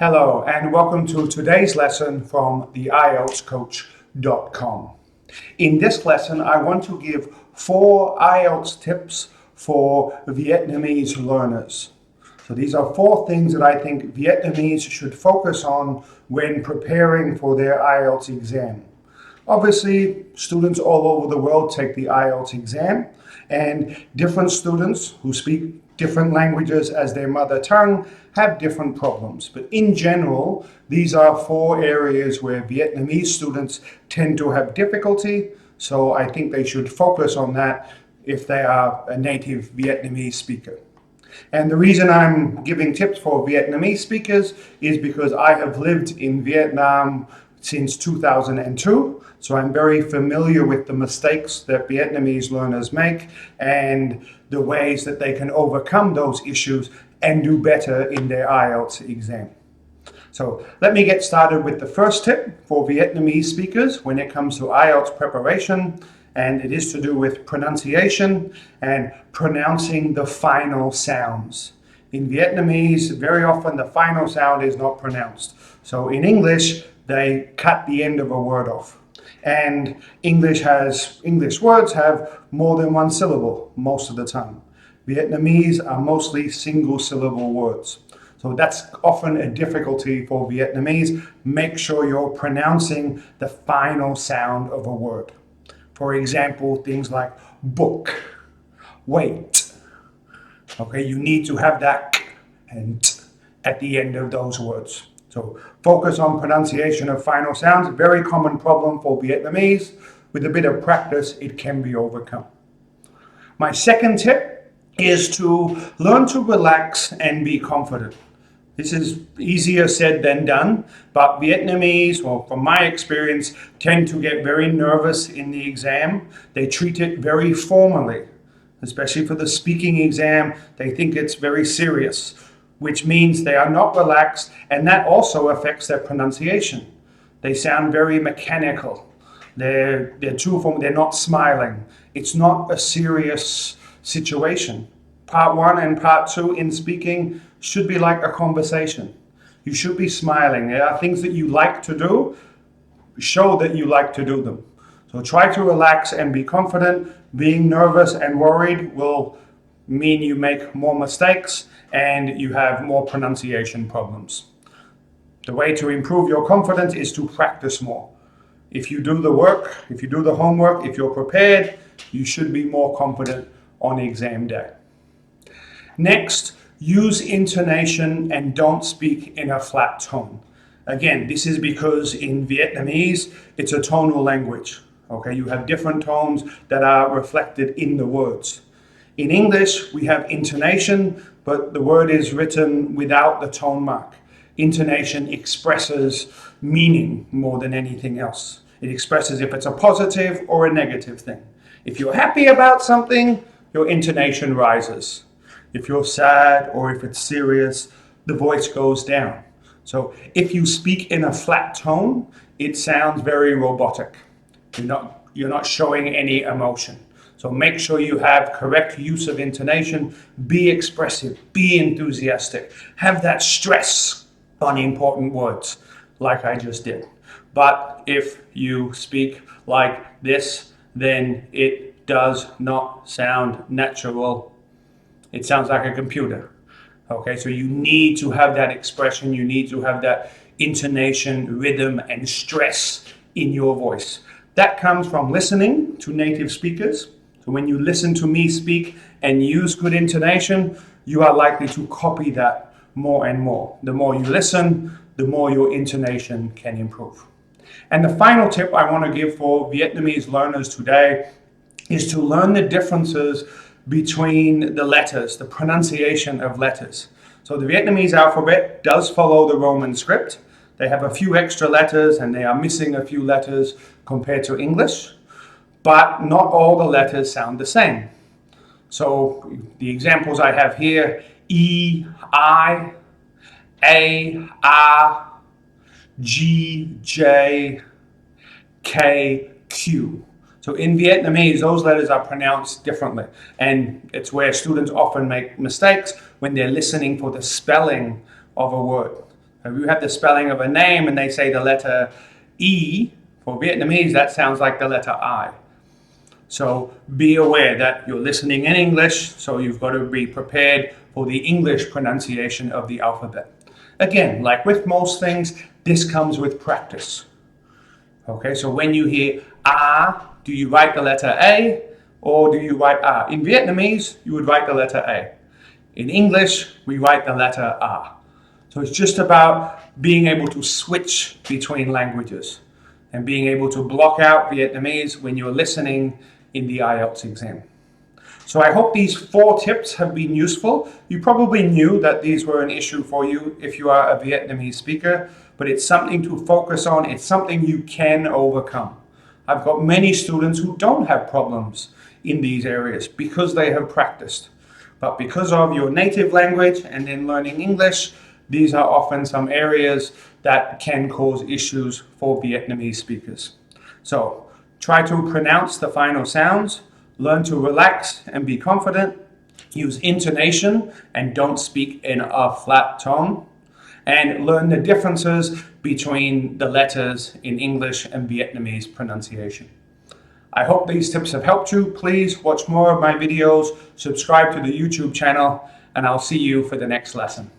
Hello and welcome to today's lesson from the IELTScoach.com. In this lesson, I want to give 4 IELTS tips for Vietnamese learners. So these are 4 things that I think Vietnamese should focus on when preparing for their IELTS exam. Obviously, students all over the world take the IELTS exam, and different students who speak different languages as their mother tongue have different problems. But in general, these are 4 areas where Vietnamese students tend to have difficulty, so I think they should focus on that if they are a native Vietnamese speaker. And the reason I'm giving tips for Vietnamese speakers is because I have lived in Vietnam since 2002, so I'm very familiar with the mistakes that Vietnamese learners make and the ways that they can overcome those issues and do better in their IELTS exam. So let me get started with the first tip for Vietnamese speakers when it comes to IELTS preparation, and it is to do with pronunciation and pronouncing the final sounds. In Vietnamese, very often the final sound is not pronounced. So in English, they cut the end of a word off. And English words have more than one syllable most of the time. Vietnamese are mostly single syllable words. So that's often a difficulty for Vietnamese. Make sure you're pronouncing the final sound of a word. For example, things like book, wait. Okay, you need to have that k and t at the end of those words. So focus on pronunciation of final sounds. Very common problem for Vietnamese. With a bit of practice, it can be overcome. My second tip is to learn to relax and be confident. This is easier said than done, but Vietnamese, well, from my experience, tend to get very nervous in the exam. They treat it very formally, especially for the speaking exam. They think it's very serious, which means they are not relaxed, and that also affects their pronunciation. They sound very mechanical. They're too formal. They're not smiling. It's not a serious situation. Part 1 and part 2 in speaking should be like a conversation. You should be smiling. There are things that you like to do. Show that you like to do them. So try to relax and be confident. Being nervous and worried will mean you make more mistakes and you have more pronunciation problems. The way to improve your confidence is to practice more. If you do the work, if you do the homework, if you're prepared, you should be more confident on exam day. Next, use intonation and don't speak in a flat tone. Again, this is because in Vietnamese, it's a tonal language. Okay, you have different tones that are reflected in the words. In English, we have intonation, but the word is written without the tone mark. Intonation expresses meaning more than anything else. It expresses if it's a positive or a negative thing. If you're happy about something, your intonation rises. If you're sad or if it's serious, the voice goes down. So if you speak in a flat tone, it sounds very robotic. You're not showing any emotion. So make sure you have correct use of intonation. Be expressive, be enthusiastic. Have that stress on important words, like I just did. But if you speak like this, then it does not sound natural. It sounds like a computer. Okay, so you need to have that expression, you need to have that intonation, rhythm, and stress in your voice. That comes from listening to native speakers. So when you listen to me speak and use good intonation, you are likely to copy that more and more. The more you listen, the more your intonation can improve. And the final tip I want to give for Vietnamese learners today is to learn the differences between the letters, the pronunciation of letters. So the Vietnamese alphabet does follow the Roman script. They have a few extra letters and they are missing a few letters compared to English, but not all the letters sound the same. So the examples I have here, E, I, A, R, G, J, K, Q. So in Vietnamese, those letters are pronounced differently. And it's where students often make mistakes when they're listening for the spelling of a word. If you have the spelling of a name and they say the letter E, for Vietnamese, that sounds like the letter I. So be aware that you're listening in English, so you've got to be prepared for the English pronunciation of the alphabet. Again, like with most things, this comes with practice. Okay, so when you hear A, do you write the letter A or do you write A? In Vietnamese, you would write the letter A. In English, we write the letter A. So it's just about being able to switch between languages and being able to block out Vietnamese when you're listening in the IELTS exam. So I hope these 4 tips have been useful. You probably knew that these were an issue for you if you are a Vietnamese speaker, but it's something to focus on. It's something you can overcome. I've got many students who don't have problems in these areas because they have practiced. But because of your native language and then learning English, these are often some areas that can cause issues for Vietnamese speakers. So try to pronounce the final sounds, learn to relax and be confident, use intonation and don't speak in a flat tone, and learn the differences between the letters in English and Vietnamese pronunciation. I hope these tips have helped you. Please watch more of my videos, subscribe to the YouTube channel, and I'll see you for the next lesson.